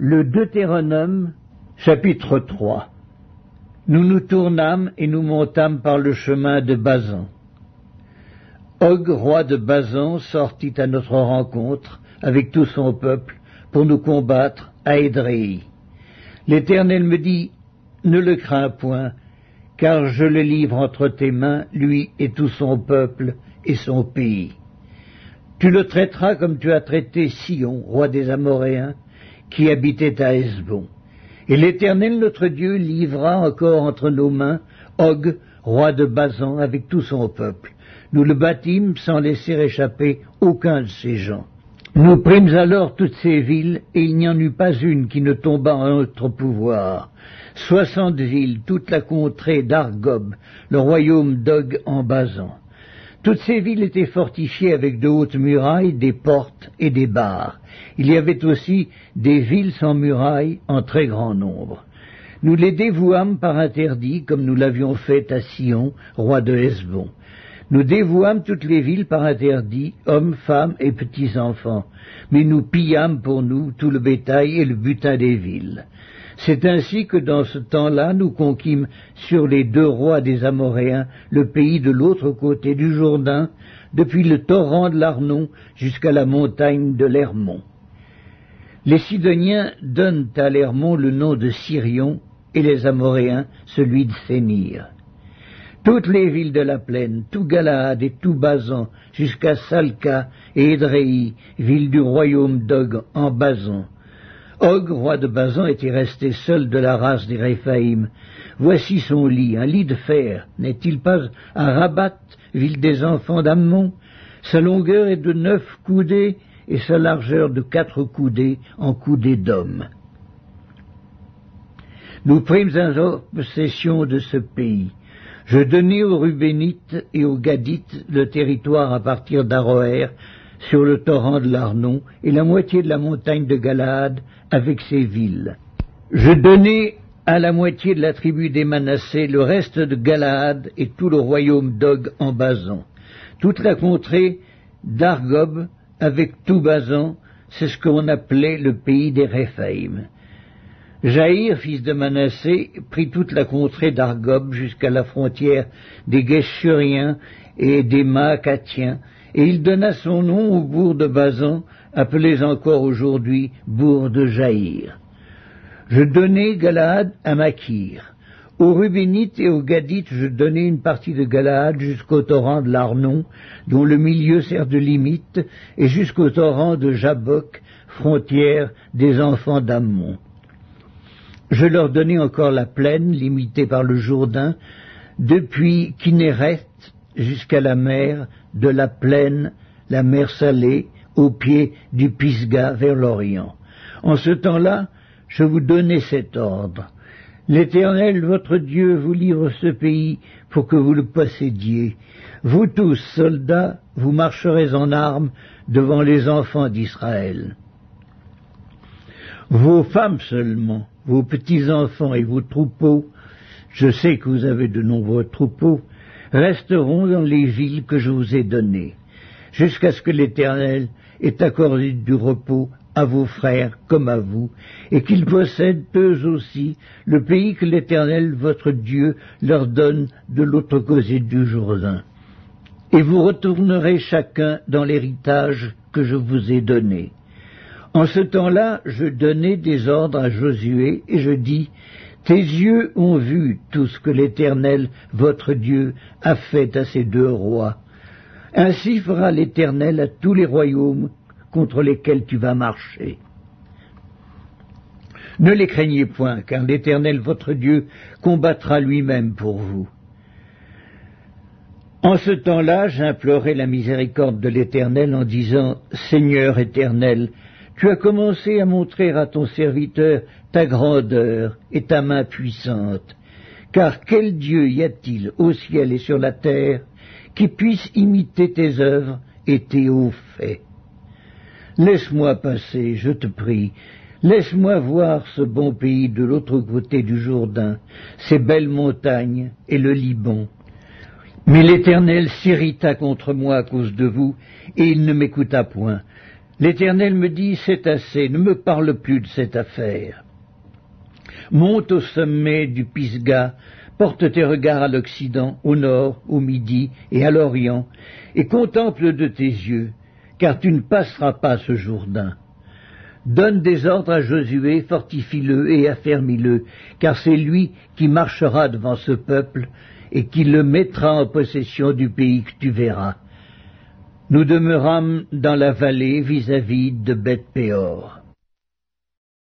Le Deutéronome, chapitre 3. Nous nous tournâmes et nous montâmes par le chemin de Basan. Og, roi de Basan, sortit à notre rencontre avec tout son peuple pour nous combattre à Édréi. L'Éternel me dit, ne le crains point, car je le livre entre tes mains, lui et tout son peuple et son pays. Tu le traiteras comme tu as traité Sion, roi des Amoréens, qui habitait à Hesbon. Et l'Éternel notre Dieu livra encore entre nos mains Og, roi de Basan, avec tout son peuple. Nous le battîmes sans laisser échapper aucun de ses gens. Nous prîmes alors toutes ces villes, et il n'y en eut pas une qui ne tombât en notre pouvoir. 60 villes, toute la contrée d'Argob, le royaume d'Og en Basan. Toutes ces villes étaient fortifiées avec de hautes murailles, des portes et des barres. Il y avait aussi des villes sans murailles en très grand nombre. Nous les dévouâmes par interdit, comme nous l'avions fait à Sion, roi de Hesbon. Nous dévouâmes toutes les villes par interdit, hommes, femmes et petits-enfants, mais nous pillâmes pour nous tout le bétail et le butin des villes. C'est ainsi que dans ce temps-là, nous conquîmes sur les 2 rois des Amoréens le pays de l'autre côté du Jourdain, depuis le torrent de l'Arnon jusqu'à la montagne de l'Hermon. Les Sidoniens donnent à l'Hermon le nom de Sirion et les Amoréens celui de Sénir. Toutes les villes de la plaine, tout Galaad et tout Basan, jusqu'à Salca et Édréi, ville du royaume d'Og en Basan. Og, roi de Basan, était resté seul de la race des Réphaïm. Voici son lit, un lit de fer. N'est-il pas à Rabat, ville des enfants d'Ammon? Sa longueur est de 9 coudées et sa largeur de 4 coudées en coudées d'homme. Nous prîmes alors possession de ce pays. Je donnai aux Rubénites et aux Gadites le territoire à partir d'Aroër, sur le torrent de l'Arnon, et la moitié de la montagne de Galaad avec ses villes. Je donnai à la moitié de la tribu des Manassés le reste de Galaad et tout le royaume d'Og en Basan. Toute la contrée d'Argob avec tout Basan, c'est ce qu'on appelait le pays des Réphaïm. Jaïr, fils de Manassé, prit toute la contrée d'Argob jusqu'à la frontière des Guéshuriens et des Maacathiens, et il donna son nom au bourg de Basan, appelés encore aujourd'hui bourg de Jaïr. Je donnai Galaad à Makir. Aux Rubénites et aux Gadites, je donnai une partie de Galaad jusqu'au torrent de l'Arnon, dont le milieu sert de limite, et jusqu'au torrent de Jabok, frontière des enfants d'Ammon. Je leur donnai encore la plaine, limitée par le Jourdain, depuis Kinneret jusqu'à la mer de la plaine, la mer Salée, au pied du Pisga vers l'Orient. En ce temps-là, je vous donnai cet ordre. L'Éternel, votre Dieu, vous livre ce pays pour que vous le possédiez. Vous tous, soldats, vous marcherez en armes devant les enfants d'Israël. Vos femmes seulement, vos petits-enfants et vos troupeaux, je sais que vous avez de nombreux troupeaux, resteront dans les villes que je vous ai données, jusqu'à ce que l'Éternel ait accordé du repos à vos frères comme à vous, et qu'ils possèdent eux aussi le pays que l'Éternel, votre Dieu, leur donne de l'autre côté du Jourdain. Et vous retournerez chacun dans l'héritage que je vous ai donné. En ce temps-là, je donnai des ordres à Josué, et je dis, tes yeux ont vu tout ce que l'Éternel, votre Dieu, a fait à ces 2 rois. Ainsi fera l'Éternel à tous les royaumes contre lesquels tu vas marcher. Ne les craignez point, car l'Éternel, votre Dieu, combattra lui-même pour vous. En ce temps-là, j'implorai la miséricorde de l'Éternel en disant, Seigneur éternel, tu as commencé à montrer à ton serviteur ta grandeur et ta main puissante. Car quel Dieu y a-t-il au ciel et sur la terre qui puisse imiter tes œuvres et tes hauts faits? Laisse-moi passer, je te prie. Laisse-moi voir ce bon pays de l'autre côté du Jourdain, ces belles montagnes et le Liban. Mais l'Éternel s'irrita contre moi à cause de vous, et il ne m'écouta point. L'Éternel me dit, c'est assez, ne me parle plus de cette affaire. Monte au sommet du Pisga, porte tes regards à l'Occident, au nord, au midi et à l'Orient, et contemple de tes yeux, car tu ne passeras pas ce Jourdain. Donne des ordres à Josué, fortifie-le et affermis-le, car c'est lui qui marchera devant ce peuple et qui le mettra en possession du pays que tu verras. Nous demeurâmes dans la vallée vis-à-vis de Beth-péor.